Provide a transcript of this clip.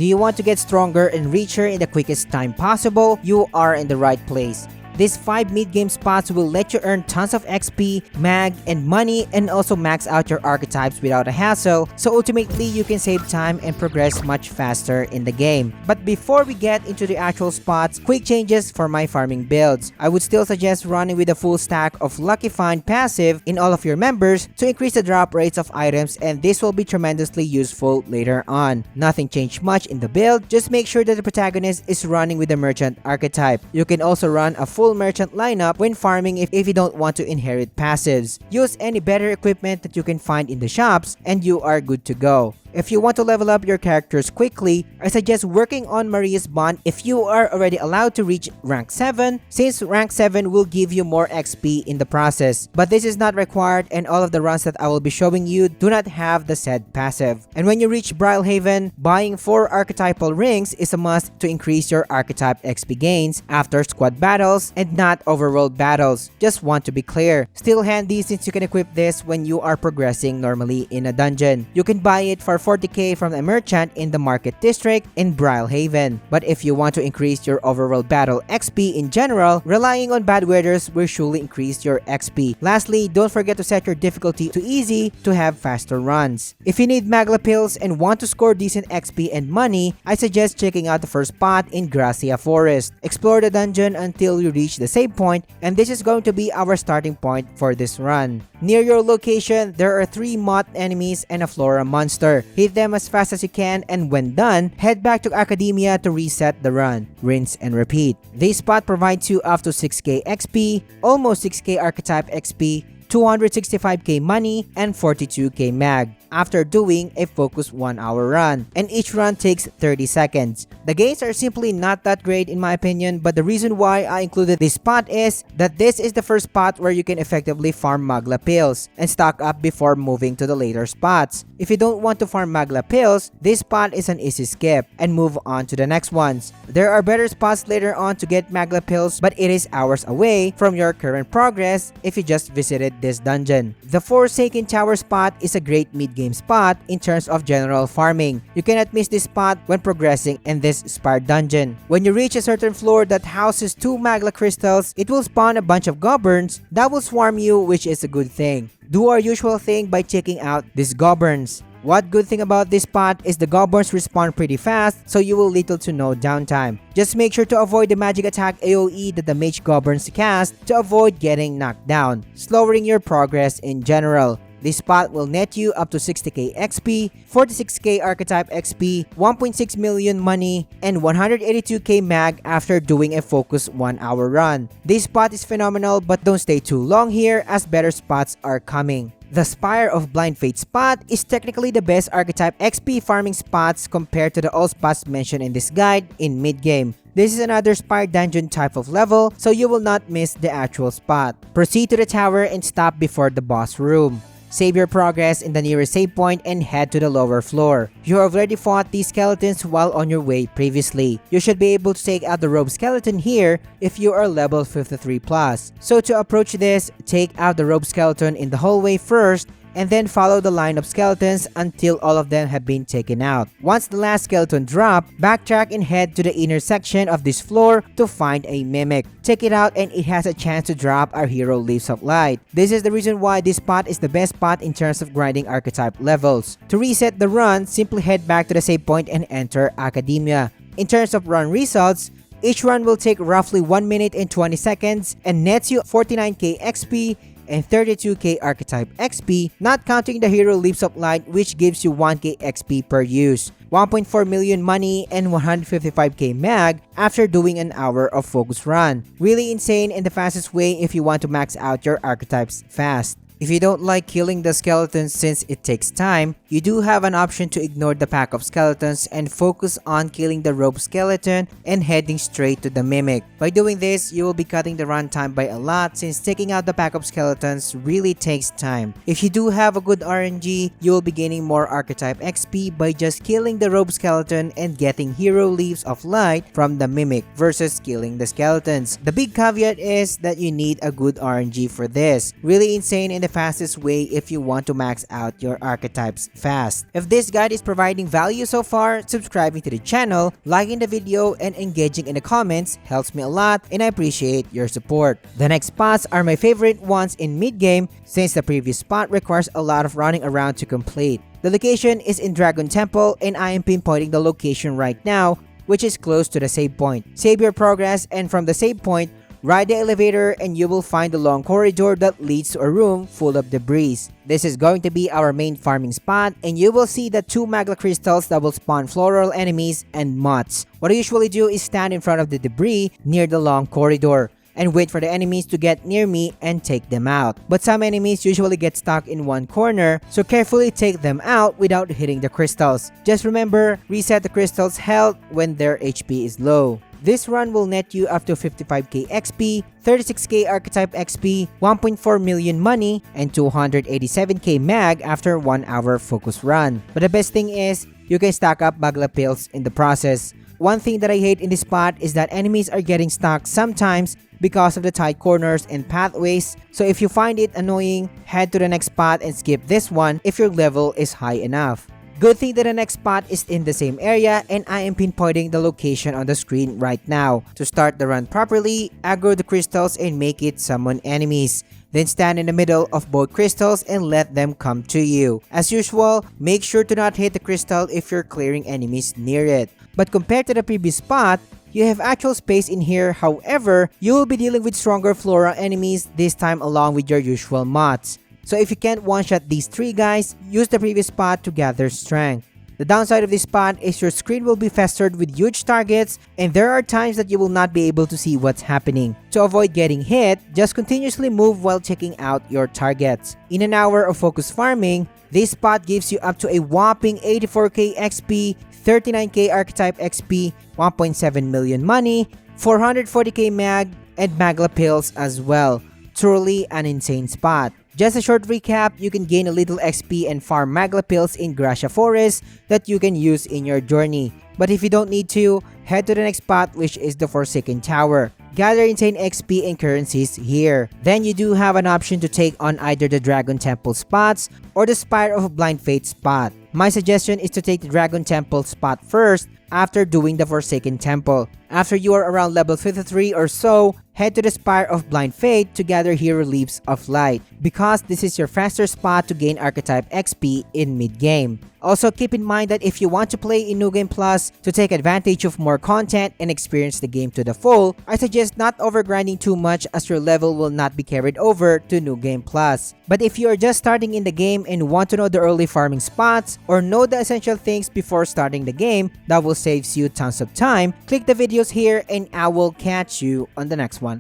Do you want to get stronger and richer in the quickest time possible? You are in the right place. These 5 mid-game spots will let you earn tons of XP, mag, and money, and also max out your archetypes without a hassle, so ultimately you can save time and progress much faster in the game. But before we get into the actual spots, quick changes for my farming builds. I would still suggest running with a full stack of Lucky Find passive in all of your members to increase the drop rates of items, and this will be tremendously useful later on. Nothing changed much in the build, just make sure that the protagonist is running with the merchant archetype. You can also run a full merchant lineup when farming if you don't want to inherit passives. Use any better equipment that you can find in the shops and you are good to go. If you want to level up your characters quickly, I suggest working on Maria's Bond if you are already allowed to reach rank 7, since rank 7 will give you more XP in the process. But this is not required, and all of the runs that I will be showing you do not have the said passive. And when you reach Brilhaven, buying 4 archetypal rings is a must to increase your archetype XP gains after squad battles and not overworld battles. Just want to be clear. Still handy since you can equip this when you are progressing normally in a dungeon. You can buy it for 40k from a merchant in the market district in Brilhaven. But if you want to increase your overworld battle XP in general, relying on bad weathers will surely increase your XP. Lastly, don't forget to set your difficulty to easy to have faster runs. If you need Magla pills and want to score decent XP and money, I suggest checking out the first spot in Gracia Forest. Explore the dungeon until you reach the save point, and this is going to be our starting point for this run. Near your location, there are 3 moth enemies and a flora monster. Hit them as fast as you can, and when done, head back to Academia to reset the run. Rinse and repeat. This spot provides you up to 6k XP, almost 6k archetype XP, 265k money, and 42k mag after doing a focused 1-hour run, and each run takes 30 seconds. The gains are simply not that great in my opinion, but the reason why I included this spot is that this is the first spot where you can effectively farm Magla pills and stock up before moving to the later spots. If you don't want to farm Magla pills, this spot is an easy skip and move on to the next ones. There are better spots later on to get Magla pills, but it is hours away from your current progress if you just visited this dungeon. The Forsaken Tower spot is a great mid-game spot in terms of general farming. You cannot miss this spot when progressing in this Spire dungeon. When you reach a certain floor that houses 2 Magla crystals, it will spawn a bunch of goblins that will swarm you, which is a good thing. Do our usual thing by checking out these goblins. What good thing about this spot is the goblins respawn pretty fast, so you will little to no downtime. Just make sure to avoid the magic attack AoE that the mage goblins cast to avoid getting knocked down, slowing your progress in general. This spot will net you up to 60k XP, 46k archetype XP, 1.6 million money, and 182k mag after doing a focused 1-hour run. This spot is phenomenal, but don't stay too long here as better spots are coming. The Spire of Blind Fate spot is technically the best archetype XP farming spots compared to the all spots mentioned in this guide in mid-game. This is another Spire dungeon type of level, so you will not miss the actual spot. Proceed to the tower and stop before the boss room. Save your progress in the nearest save point and head to the lower floor. You have already fought these skeletons while on your way previously. You should be able to take out the rogue skeleton here if you are level 53+. So to approach this, take out the rogue skeleton in the hallway first, and then follow the line of skeletons until all of them have been taken out. Once the last skeleton drop, backtrack and head to the inner section of this floor to find a mimic. Take it out and it has a chance to drop our hero Leaves of Light. This is the reason why this spot is the best spot in terms of grinding archetype levels. To reset the run, simply head back to the save point and enter Academia. In terms of run results, each run will take roughly 1 minute and 20 seconds and nets you 49k XP and 32k archetype XP, not counting the hero Leaves of Light, which gives you 1k XP per use, 1.4 million money, and 155k mag after doing an hour of focus run. Really insane and the fastest way if you want to max out your archetypes fast. If you don't like killing the skeletons since it takes time, you do have an option to ignore the pack of skeletons and focus on killing the rogue skeleton and heading straight to the mimic. By doing this, you will be cutting the runtime by a lot since taking out the pack of skeletons really takes time. If you do have a good RNG, you will be gaining more archetype XP by just killing the rogue skeleton and getting hero Leaves of Light from the mimic versus killing the skeletons. The big caveat is that you need a good RNG for this. Really insane in the fastest way if you want to max out your archetypes fast. If this guide is providing value so far, subscribing to the channel, liking the video, and engaging in the comments helps me a lot, and I appreciate your support. The next spots are my favorite ones in mid-game since the previous spot requires a lot of running around to complete. The location is in Dragon Temple, and I am pinpointing the location right now, which is close to the save point. Save your progress, and from the save point, ride the elevator and you will find the long corridor that leads to a room full of debris. This is going to be our main farming spot, and you will see the 2 magla crystals that will spawn floral enemies and moths. What I usually do is stand in front of the debris near the long corridor and wait for the enemies to get near me and take them out. But some enemies usually get stuck in one corner, so carefully take them out without hitting the crystals. Just remember, reset the crystals' health when their HP is low. This run will net you up to 55k XP, 36k archetype XP, 1.4 million money, and 287k mag after 1 hour focus run. But the best thing is, you can stack up magla pills in the process. One thing that I hate in this spot is that enemies are getting stuck sometimes because of the tight corners and pathways, so if you find it annoying, head to the next spot and skip this one if your level is high enough. Good thing that the next spot is in the same area, and I am pinpointing the location on the screen right now. To start the run properly, aggro the crystals and make it summon enemies. Then stand in the middle of both crystals and let them come to you. As usual, make sure to not hit the crystal if you're clearing enemies near it. But compared to the previous spot, you have actual space in here. However, you will be dealing with stronger flora enemies this time along with your usual mods. So if you can't one-shot these 3 guys, use the previous spot to gather strength. The downside of this spot is your screen will be festered with huge targets, and there are times that you will not be able to see what's happening. To avoid getting hit, just continuously move while checking out your targets. In an hour of focus farming, this spot gives you up to a whopping 84k XP, 39k archetype XP, 1.7 million money, 440k mag, and magla pills as well. Truly an insane spot. Just a short recap, you can gain a little XP and farm magla pills in Gracia Forest that you can use in your journey. But if you don't need to, head to the next spot, which is the Forsaken Tower. Gather insane XP and currencies here. Then you do have an option to take on either the Dragon Temple spots or the Spire of Blind Fate spot. My suggestion is to take the Dragon Temple spot first after doing the Forsaken Temple. After you are around level 53 or so, head to the Spire of Blind Fate to gather Hero Leaves of Light, because this is your faster spot to gain archetype XP in mid-game. Also, keep in mind that if you want to play in New Game Plus to take advantage of more content and experience the game to the full, I suggest not overgrinding too much as your level will not be carried over to New Game Plus. But if you are just starting in the game and want to know the early farming spots or know the essential things before starting the game that will save you tons of time, click the videos here and I will catch you on the next one.